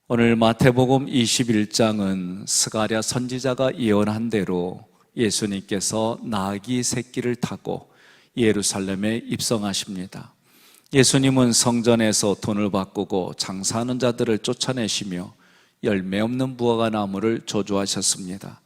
오늘 마태복음 21장은 스가랴 선지자가 예언한 대로 예수님께서 나귀 새끼를 타고 예루살렘에 입성하십니다. 예수님은 성전에서 돈을 바꾸고 장사하는 자들을 쫓아내시며 열매 없는 무화과나무를 저주하셨습니다.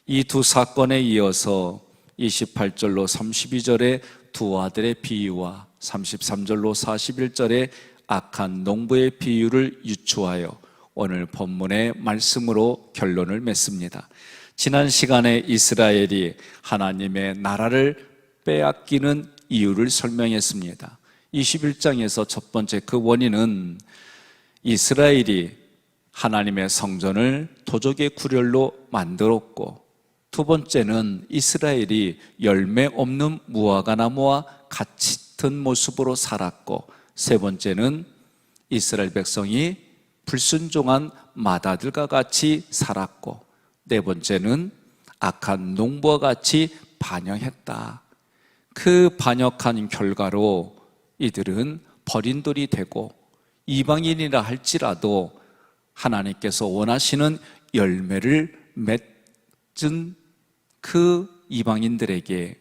이 두 사건에 이어서 28절로 32절의 두 아들의 비유와 33절로 41절의 악한 농부의 비유를 유추하여 오늘 본문의 말씀으로 결론을 맺습니다. 지난 시간에 이스라엘이 하나님의 나라를 빼앗기는 이유를 설명했습니다. 21장에서 첫 번째 그 원인은 이스라엘이 하나님의 성전을 도적의 구렬로 만들었고, 두 번째는 이스라엘이 열매 없는 무화과나무와 같은 모습으로 살았고, 세 번째는 이스라엘 백성이 불순종한 마다들과 같이 살았고, 네 번째는 악한 농부와 같이 반역했다. 그 반역한 결과로 이들은 버린 돌이 되고 이방인이라 할지라도 하나님께서 원하시는 열매를 맺은 그 이방인들에게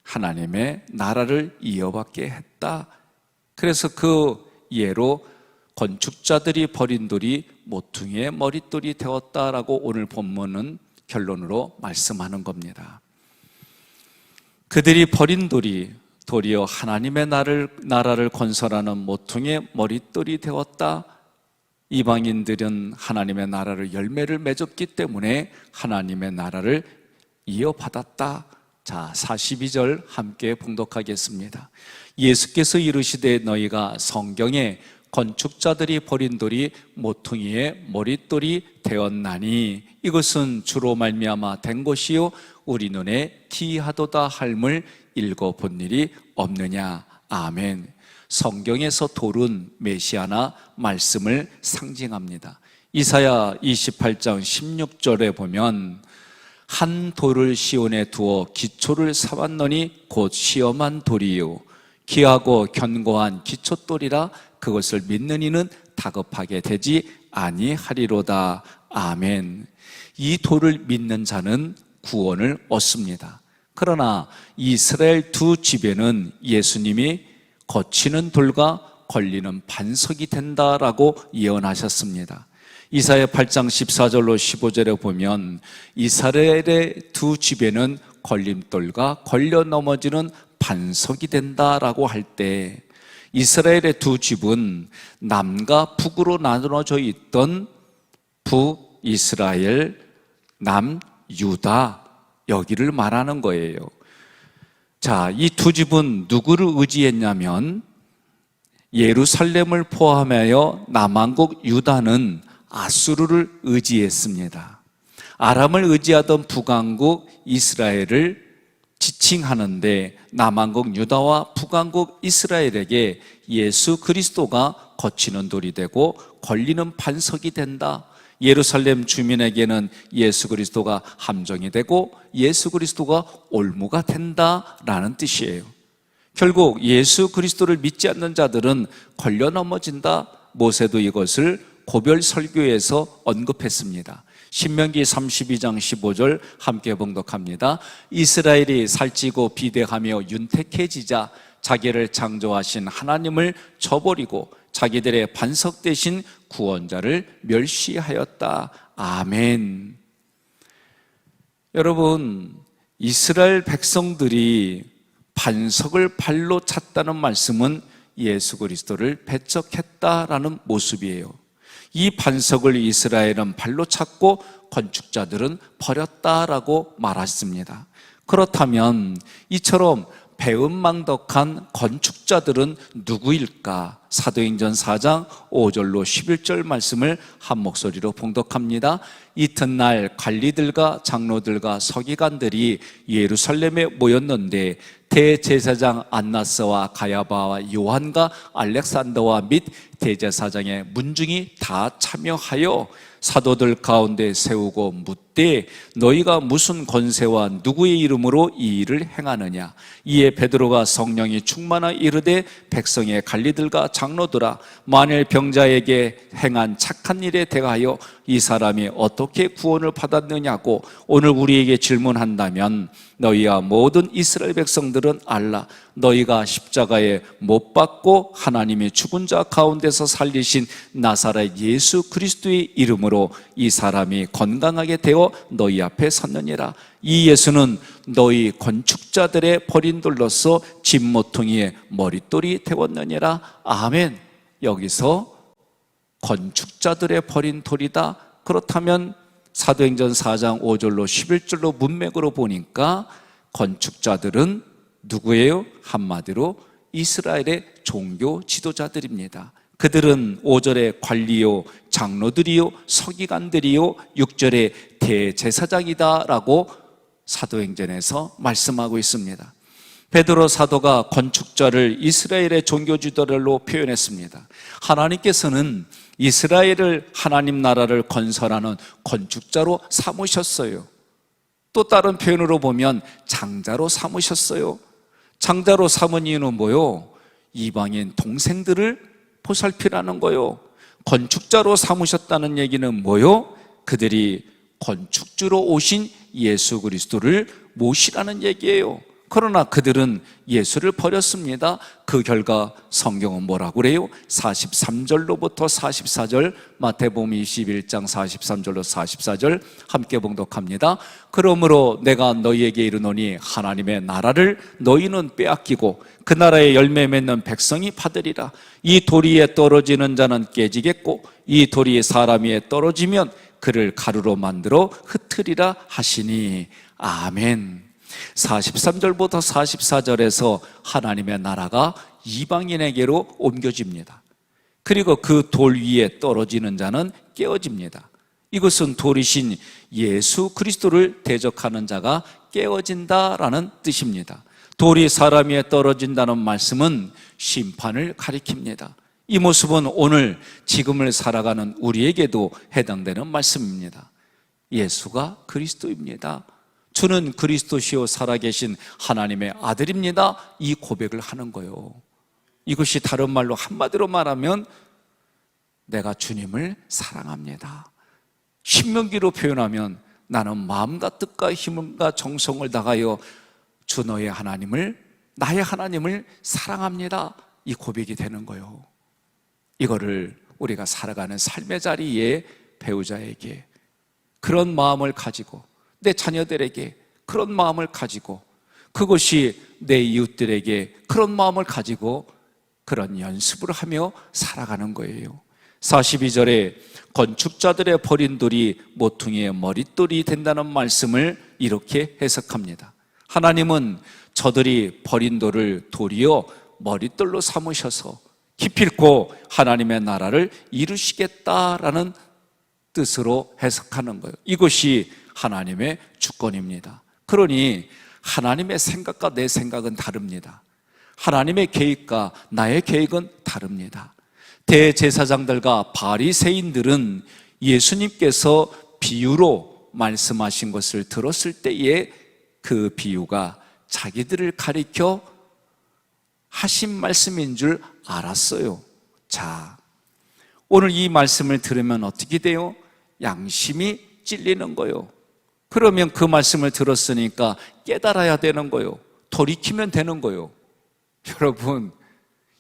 하나님의 나라를 이어받게 했다. 그래서 그 예로 건축자들이 버린 돌이 모퉁이의 머릿돌이 되었다라고 오늘 본문은 결론으로 말씀하는 겁니다. 그들이 버린 돌이 도리어 하나님의 나라를 건설하는 모퉁이의 머릿돌이 되었다. 이방인들은 하나님의 나라를 열매를 맺었기 때문에 하나님의 나라를 이어받았다. 자, 42절 함께 봉독하겠습니다. 예수께서 이르시되 너희가 성경에 건축자들이 버린 돌이 모퉁이의 머릿돌이 되었나니 이것은 주로 말미암아 된 것이요 우리 눈에 기이하도다 할물 읽어본 일이 없느냐. 아멘. 성경에서 돌은 메시아나 말씀을 상징합니다. 이사야 28장 16절에 보면 한 돌을 시온에 두어 기초를 삼았노니 곧 시험한 돌이요 귀하고 견고한 기초돌이라 그것을 믿는 이는 다급하게 되지 아니하리로다. 아멘. 이 돌을 믿는 자는 구원을 얻습니다. 그러나 이스라엘 두 집에는 예수님이 거치는 돌과 걸리는 반석이 된다라고 예언하셨습니다. 이사야 8장 14절로 15절에 보면 이스라엘의 두 집에는 걸림돌과 걸려 넘어지는 반석이 된다라고 할 때 이스라엘의 두 집은 남과 북으로 나눠져 있던 북이스라엘, 남유다 여기를 말하는 거예요. 자, 이 두 집은 누구를 의지했냐면 예루살렘을 포함하여 남왕국 유다는 아수르를 의지했습니다. 아람을 의지하던 북왕국 이스라엘을 지칭하는데 남왕국 유다와 북왕국 이스라엘에게 예수 그리스도가 거치는 돌이 되고 걸리는 반석이 된다. 예루살렘 주민에게는 예수 그리스도가 함정이 되고 예수 그리스도가 올무가 된다라는 뜻이에요. 결국 예수 그리스도를 믿지 않는 자들은 걸려 넘어진다. 모세도 이것을 고별 설교에서 언급했습니다. 신명기 32장 15절 함께 봉독합니다. 이스라엘이 살찌고 비대하며 윤택해지자 자기를 창조하신 하나님을 저버리고 자기들의 반석 대신 구원자를 멸시하였다. 아멘. 여러분, 이스라엘 백성들이 반석을 발로 찼다는 말씀은 예수 그리스도를 배척했다라는 모습이에요. 이 반석을 이스라엘은 발로 찼고 건축자들은 버렸다라고 말했습니다. 그렇다면 이처럼 배은망덕한 건축자들은 누구일까? 사도행전 4장 5절로 11절 말씀을 한 목소리로 봉독합니다. 이튿날 관리들과 장로들과 서기관들이 예루살렘에 모였는데 대제사장 안나스와 가야바와 요한과 알렉산더와 및 대제사장의 문중이 다 참여하여 사도들 가운데 세우고 때 너희가 무슨 권세와 누구의 이름으로 이 일을 행하느냐? 이에 베드로가 성령이 충만하 이르되 백성의 관리들과 장로들아, 만일 병자에게 행한 착한 일에 대하여 이 사람이 어떻게 구원을 받았느냐고 오늘 우리에게 질문한다면 너희와 모든 이스라엘 백성들은 알라. 너희가 십자가에 못 박고 하나님이 죽은 자 가운데서 살리신 나사렛 예수 그리스도의 이름으로 이 사람이 건강하게 되어 너희 앞에 섰느니라. 이 예수는 너희 건축자들의 버린 돌로서 진모퉁이의 머릿돌이 되었느니라. 아멘. 여기서 건축자들의 버린 돌이다. 그렇다면 사도행전 4장 5절로 11절로 문맥으로 보니까 건축자들은 누구예요? 한마디로 이스라엘의 종교 지도자들입니다. 그들은 5절에 관리요, 장로들이요, 서기관들이요, 6절에 대제사장이다라고 사도행전에서 말씀하고 있습니다. 베드로 사도가 건축자를 이스라엘의 종교 지도자로 표현했습니다. 하나님께서는 이스라엘을 하나님 나라를 건설하는 건축자로 삼으셨어요. 또 다른 표현으로 보면 장자로 삼으셨어요. 장자로 삼은 이유는 뭐요? 이방인 동생들을 보살피라는 거요. 건축자로 삼으셨다는 얘기는 뭐요? 그들이 건축주로 오신 예수 그리스도를 모시라는 얘기예요. 그러나 그들은 예수를 버렸습니다. 그 결과 성경은 뭐라고 그래요? 43절로부터 44절, 마태복음 21장 43절로 44절 함께 봉독합니다. 그러므로 내가 너희에게 이르노니 하나님의 나라를 너희는 빼앗기고 그 나라의 열매 맺는 백성이 받으리라. 이 도리에 떨어지는 자는 깨지겠고 이 돌이 사람 위에 떨어지면 그를 가루로 만들어 흩으리라 하시니. 아멘. 43절부터 44절에서 하나님의 나라가 이방인에게로 옮겨집니다. 그리고 그 돌 위에 떨어지는 자는 깨어집니다. 이것은 돌이신 예수 그리스도를 대적하는 자가 깨어진다라는 뜻입니다. 돌이 사람 위에 떨어진다는 말씀은 심판을 가리킵니다. 이 모습은 오늘 지금을 살아가는 우리에게도 해당되는 말씀입니다. 예수가 그리스도입니다. 주는 그리스도시요 살아계신 하나님의 아들입니다. 이 고백을 하는 거예요. 이것이 다른 말로 한마디로 말하면 내가 주님을 사랑합니다. 신명기로 표현하면 나는 마음과 뜻과 힘과 정성을 다하여 주 너의 하나님을, 나의 하나님을 사랑합니다. 이 고백이 되는 거예요. 이거를 우리가 살아가는 삶의 자리에 배우자에게 그런 마음을 가지고, 내 자녀들에게 그런 마음을 가지고, 그것이 내 이웃들에게 그런 마음을 가지고 그런 연습을 하며 살아가는 거예요. 42절에 건축자들의 버린 돌이 모퉁이의 머릿돌이 된다는 말씀을 이렇게 해석합니다. 하나님은 저들이 버린 돌을 도리어 머릿돌로 삼으셔서 기필코 하나님의 나라를 이루시겠다라는 뜻으로 해석하는 거예요. 이것이 하나님의 주권입니다. 그러니 하나님의 생각과 내 생각은 다릅니다. 하나님의 계획과 나의 계획은 다릅니다. 대제사장들과 바리새인들은 예수님께서 비유로 말씀하신 것을 들었을 때에 그 비유가 자기들을 가리켜 하신 말씀인 줄 알았어요. 자, 오늘 이 말씀을 들으면 어떻게 돼요? 양심이 찔리는 거예요. 그러면 그 말씀을 들었으니까 깨달아야 되는 거예요. 돌이키면 되는 거예요. 여러분,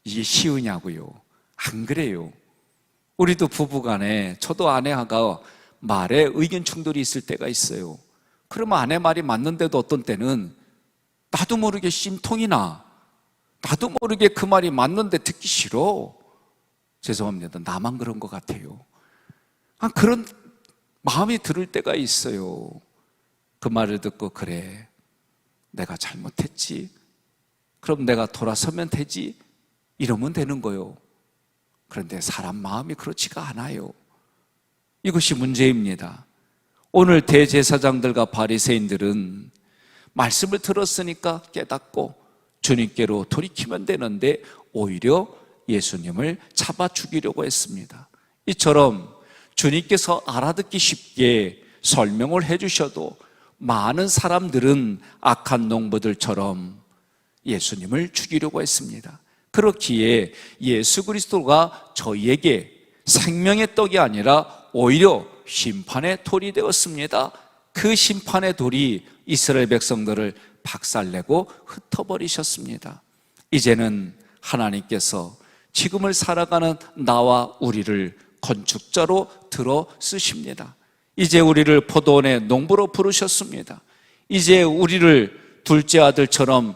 이게 쉬우냐고요? 안 그래요. 우리도 부부간에, 저도 아내가 말에 의견 충돌이 있을 때가 있어요. 그러면 아내 말이 맞는데도 어떤 때는 나도 모르게 심통이 나. 나도 모르게 그 말이 맞는데 듣기 싫어. 죄송합니다. 나만 그런 것 같아요. 그런 마음이 들을 때가 있어요. 그 말을 듣고, 그래, 내가 잘못했지, 그럼 내가 돌아서면 되지, 이러면 되는 거예요. 그런데 사람 마음이 그렇지가 않아요. 이것이 문제입니다. 오늘 대제사장들과 바리새인들은 말씀을 들었으니까 깨닫고 주님께로 돌이키면 되는데 오히려 예수님을 잡아 죽이려고 했습니다. 이처럼 주님께서 알아듣기 쉽게 설명을 해주셔도 많은 사람들은 악한 농부들처럼 예수님을 죽이려고 했습니다. 그렇기에 예수 그리스도가 저희에게 생명의 떡이 아니라 오히려 심판의 돌이 되었습니다. 그 심판의 돌이 이스라엘 백성들을 박살내고 흩어버리셨습니다. 이제는 하나님께서 지금을 살아가는 나와 우리를 건축자로 들어 쓰십니다. 이제 우리를 포도원의 농부로 부르셨습니다. 이제 우리를 둘째 아들처럼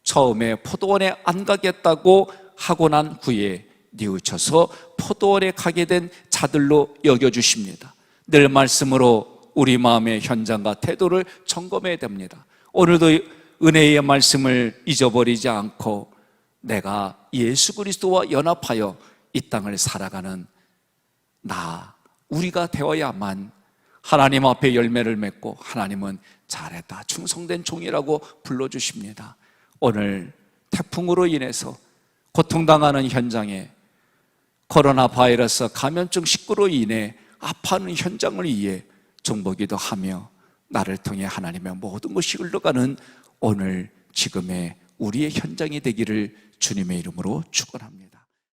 처음에 포도원에 안 가겠다고 하고 난 후에 뉘우쳐서 포도원에 가게 된 자들로 여겨주십니다. 늘 말씀으로 우리 마음의 현장과 태도를 점검해야 됩니다. 오늘도 은혜의 말씀을 잊어버리지 않고 내가 예수 그리스도와 연합하여 이 땅을 살아가는 우리가 되어야만 하나님 앞에 열매를 맺고 하나님은 잘했다, 충성된 종이라고 불러주십니다. 오늘 태풍으로 인해서 고통당하는 현장에 코로나 바이러스 감염증 19로 인해 아파하는 현장을 위해 중보기도 하며 나를 통해 하나님의 모든 것이 흘러가는 오늘 지금의 우리의 현장이 되기를 주님의 이름으로 축원합니다.